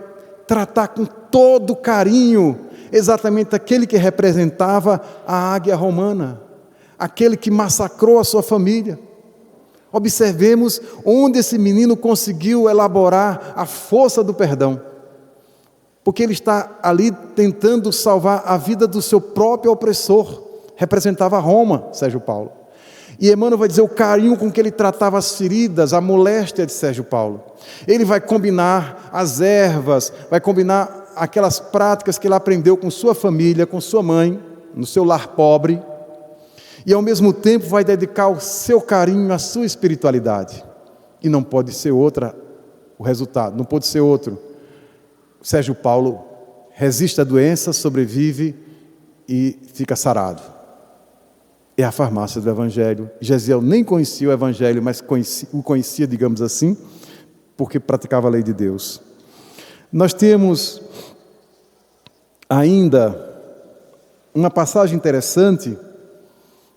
tratar com todo carinho, exatamente aquele que representava a águia romana, aquele que massacrou a sua família. Observemos onde esse menino conseguiu elaborar a força do perdão, porque ele está ali tentando salvar a vida do seu próprio opressor. Representava Roma, Sérgio Paulo. E Emmanuel vai dizer o carinho com que ele tratava as feridas, a moléstia de Sérgio Paulo. Ele vai combinar as ervas, vai combinar aquelas práticas que ele aprendeu com sua família, com sua mãe, no seu lar pobre, e ao mesmo tempo vai dedicar o seu carinho à sua espiritualidade. E não pode ser outra o resultado, não pode ser outro. Sérgio Paulo resiste à doença, sobrevive e fica sarado. É a farmácia do Evangelho. Gesiel nem conhecia o Evangelho, mas o conhecia, digamos assim, porque praticava a lei de Deus. Nós temos ainda uma passagem interessante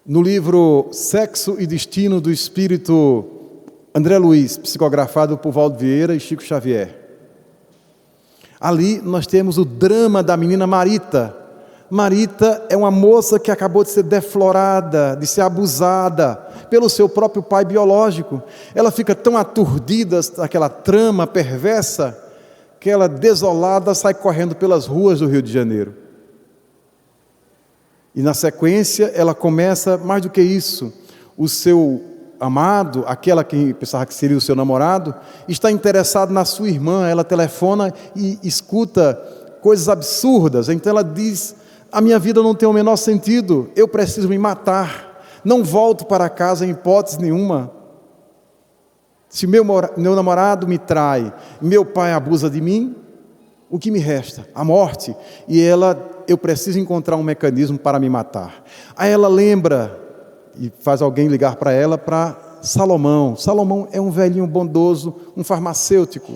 no livro Sexo e Destino do Espírito André Luiz, psicografado por Valdo Vieira e Chico Xavier. Ali nós temos o drama da menina Marita. Marita é uma moça que acabou de ser deflorada, de ser abusada pelo seu próprio pai biológico. Ela fica tão aturdida daquela trama perversa, que ela, desolada, sai correndo pelas ruas do Rio de Janeiro. E na sequência ela começa, mais do que isso, o seu amado, aquela que pensava que seria o seu namorado, está interessado na sua irmã. Ela telefona e escuta coisas absurdas. Então ela diz: a minha vida não tem o menor sentido, eu preciso me matar, não volto para casa em hipótese nenhuma. Se meu namorado me trai, meu pai abusa de mim, o que me resta? A morte. E eu preciso encontrar um mecanismo para me matar. Aí ela lembra, e faz alguém ligar para ela, para Salomão. Salomão é um velhinho bondoso, um farmacêutico.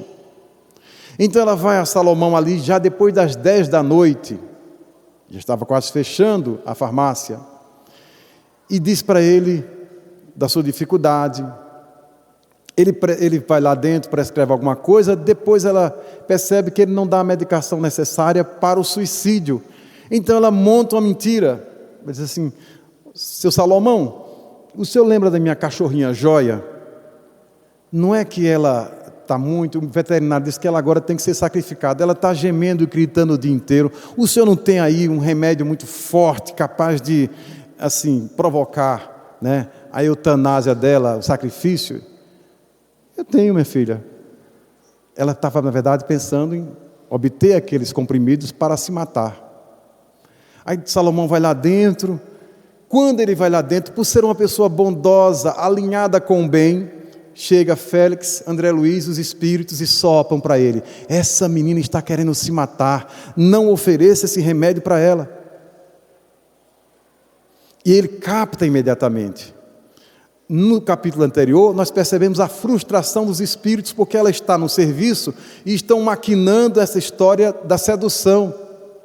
Então ela vai a Salomão ali, já depois das 10 da noite, já estava quase fechando a farmácia, e diz para ele da sua dificuldade. Ele vai lá dentro, prescreve alguma coisa, depois ela percebe que ele não dá a medicação necessária para o suicídio. Então ela monta uma mentira, diz assim: seu Salomão, o senhor lembra da minha cachorrinha Joia? Não é que ela está muito, o veterinário disse que ela agora tem que ser sacrificada, ela está gemendo e gritando o dia inteiro. O senhor não tem aí um remédio muito forte, capaz de, assim, provocar, né, a eutanásia dela, o sacrifício? Eu tenho, minha filha. Ela estava, na verdade, pensando em obter aqueles comprimidos para se matar. Aí Salomão vai lá dentro. Quando ele vai lá dentro, por ser uma pessoa bondosa, alinhada com o bem, chega Félix, André Luiz, os espíritos, e sopram para ele: essa menina está querendo se matar, não ofereça esse remédio para ela. E ele capta imediatamente. No capítulo anterior, nós percebemos a frustração dos espíritos, porque ela está no serviço e estão maquinando essa história da sedução,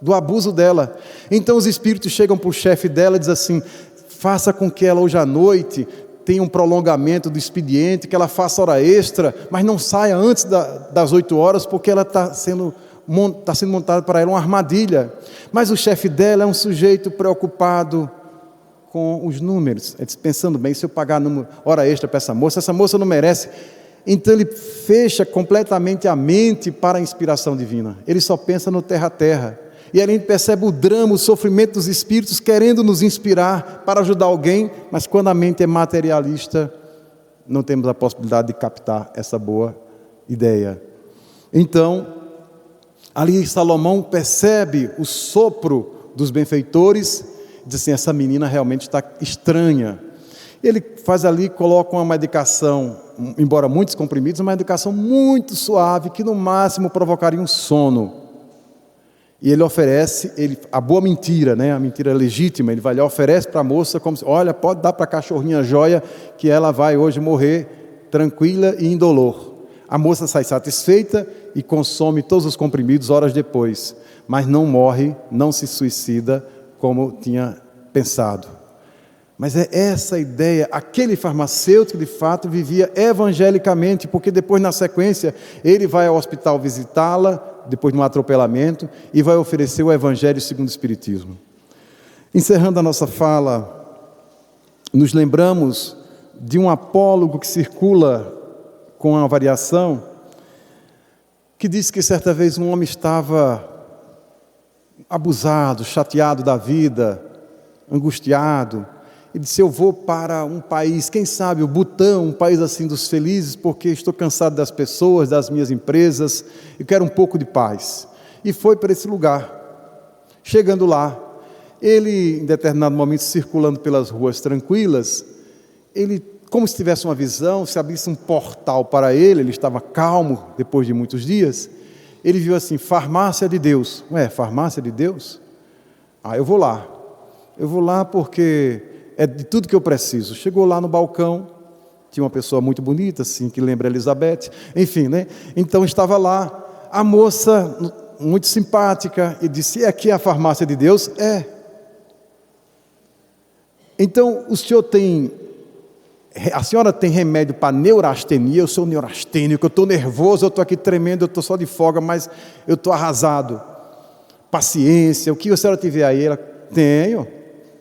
do abuso dela. Então os espíritos chegam para o chefe dela e dizem assim: faça com que ela hoje à noite tenha um prolongamento do expediente, que ela faça hora extra, mas não saia antes das 8 horas, porque ela está sendo montada para ela uma armadilha. Mas o chefe dela é um sujeito preocupado com os números, ele diz, pensando bem, se eu pagar hora extra para essa moça não merece. Então ele fecha completamente a mente para a inspiração divina, ele só pensa no terra a terra, e ali a gente percebe o drama, o sofrimento dos espíritos, querendo nos inspirar para ajudar alguém, mas quando a mente é materialista, não temos a possibilidade de captar essa boa ideia. Então, ali Salomão percebe o sopro dos benfeitores, diz assim: essa menina realmente está estranha. Ele faz ali, coloca uma medicação, embora muitos comprimidos, uma medicação muito suave, que no máximo provocaria um sono. E ele oferece, a boa mentira, né, a mentira legítima, ele vai lá, oferece para a moça, como se, olha, pode dar para a cachorrinha joia, que ela vai hoje morrer tranquila e indolor. A moça sai satisfeita e consome todos os comprimidos horas depois, mas não morre, não se suicida, como tinha pensado. Mas é essa ideia, aquele farmacêutico de fato vivia evangelicamente, porque depois na sequência ele vai ao hospital visitá-la, depois de um atropelamento, e vai oferecer o evangelho segundo o Espiritismo. Encerrando a nossa fala, nos lembramos de um apólogo que circula com a variação, que diz que certa vez um homem estava abusado, chateado da vida, angustiado, e disse: eu vou para um país, quem sabe o Butão, um país assim dos felizes, porque estou cansado das pessoas, das minhas empresas, eu quero um pouco de paz. E foi para esse lugar. Chegando lá, ele, em determinado momento, circulando pelas ruas tranquilas, ele, como se tivesse uma visão, se abrisse um portal para ele estava calmo, depois de muitos dias, ele viu assim: farmácia de Deus. Ué, farmácia de Deus? Eu vou lá porque é de tudo que eu preciso. Chegou lá no balcão, tinha uma pessoa muito bonita, assim, que lembra Elizabeth, enfim, né? Então estava lá, a moça, muito simpática, e disse: aqui é a farmácia de Deus? É. Então, a senhora tem remédio para neurastenia? Eu sou neurastênico, eu estou nervoso, eu estou aqui tremendo, eu estou só de folga, mas eu estou arrasado. Paciência, o que a senhora tiver aí? Ela: tenho.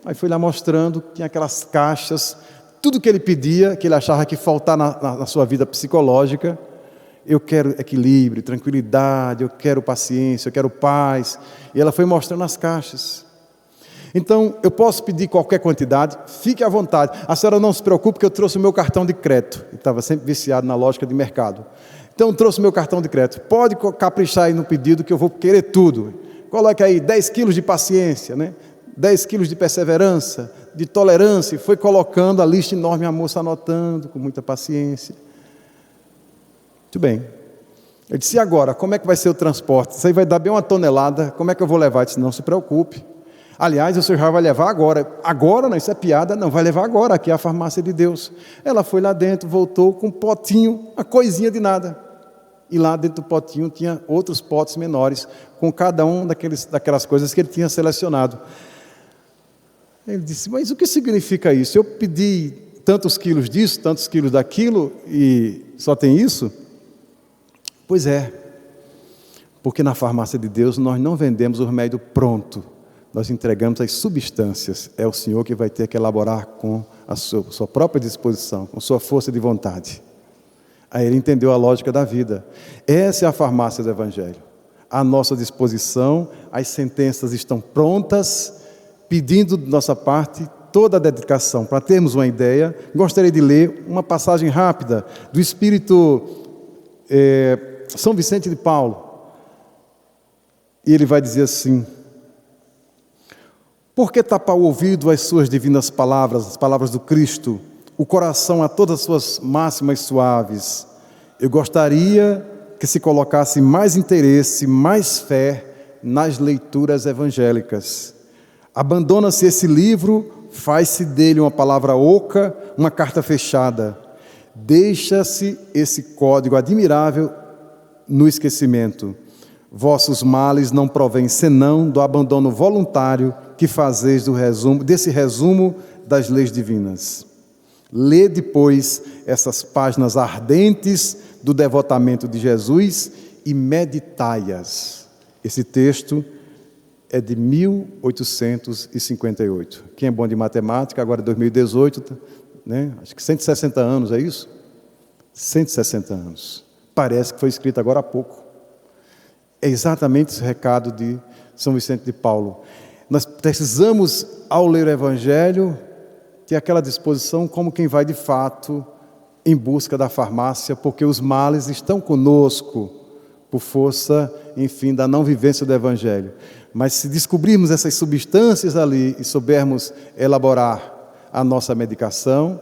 Aí foi lá mostrando, tinha aquelas caixas, tudo que ele pedia, que ele achava que faltar na sua vida psicológica. Eu quero equilíbrio, tranquilidade, eu quero paciência, eu quero paz. E ela foi mostrando as caixas. Então, eu posso pedir qualquer quantidade, fique à vontade. A senhora não se preocupe, que eu trouxe o meu cartão de crédito. Eu estava sempre viciado na lógica de mercado. Então, trouxe o meu cartão de crédito. Pode caprichar aí no pedido, que eu vou querer tudo. Coloque aí 10 quilos de paciência, né? 10 quilos de perseverança, de tolerância. E foi colocando a lista enorme, a moça anotando com muita paciência. Muito bem. Eu disse: e agora, como é que vai ser o transporte? Isso aí vai dar bem 1 tonelada, como é que eu vou levar? Eu disse: não se preocupe. Aliás, o senhor já vai levar agora. Agora, não, isso é piada, não, vai levar agora, aqui é a farmácia de Deus. Ela foi lá dentro, voltou com um potinho, uma coisinha de nada. E lá dentro do potinho tinha outros potes menores, com cada um daquelas coisas que ele tinha selecionado. Ele disse: mas o que significa isso? Eu pedi tantos quilos disso, tantos quilos daquilo, e só tem isso? Pois é, porque na farmácia de Deus nós não vendemos o remédio pronto, nós entregamos as substâncias. É o Senhor que vai ter que elaborar com a sua própria disposição, com sua força de vontade. Aí ele entendeu a lógica da vida. Essa é a farmácia do Evangelho. À nossa disposição, as sentenças estão prontas, pedindo de nossa parte toda a dedicação. Para termos uma ideia, gostaria de ler uma passagem rápida do Espírito São Vicente de Paulo. E ele vai dizer assim: por que tapar o ouvido às suas divinas palavras, as palavras do Cristo, o coração a todas as suas máximas suaves? Eu gostaria que se colocasse mais interesse, mais fé nas leituras evangélicas. Abandona-se esse livro faz-se dele uma palavra oca, uma carta fechada. Deixa-se esse código admirável no esquecimento. Vossos males não provêm senão do abandono voluntário que fazeis desse resumo das leis divinas. Lede, pois, essas páginas ardentes do devotamento de Jesus e meditai-as. Esse texto é de 1858. Quem é bom de matemática, agora é 2018, né? Acho que 160 anos, é isso? 160 anos. Parece que foi escrito agora há pouco. É exatamente esse recado de São Vicente de Paulo. Nós precisamos, ao ler o Evangelho, ter aquela disposição como quem vai de fato em busca da farmácia, porque os males estão conosco, por força, enfim, da não vivência do Evangelho. Mas se descobrirmos essas substâncias ali e soubermos elaborar a nossa medicação,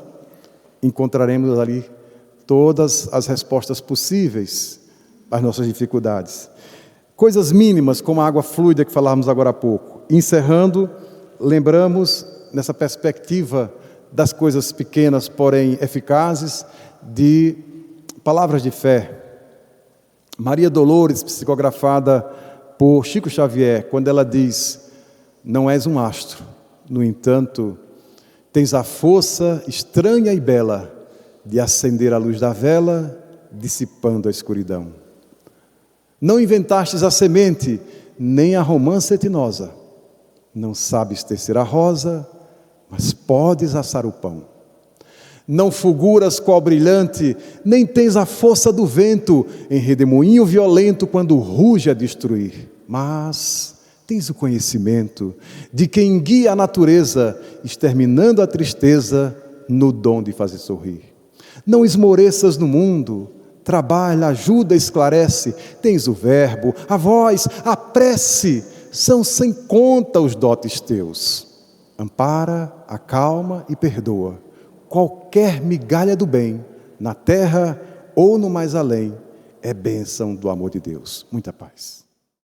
encontraremos ali todas as respostas possíveis às nossas dificuldades. Coisas mínimas, como a água fluida que falávamos agora há pouco. Encerrando, lembramos, nessa perspectiva das coisas pequenas, porém eficazes, de palavras de fé. Maria Dolores, psicografada por Chico Xavier, quando ela diz: não és um astro, no entanto, tens a força estranha e bela de acender a luz da vela, dissipando a escuridão. Não inventastes a semente, nem a romã cetinosa. Não sabes tecer a rosa, mas podes assar o pão. Não fulguras qual brilhante, nem tens a força do vento em redemoinho violento quando ruge a destruir. Mas tens o conhecimento de quem guia a natureza, exterminando a tristeza no dom de fazer sorrir. Não esmoreças no mundo, trabalha, ajuda, esclarece. Tens o verbo, a voz, a prece, são sem conta os dotes teus. Ampara, acalma e perdoa. Qualquer migalha do bem, na terra ou no mais além, é bênção do amor de Deus. Muita paz.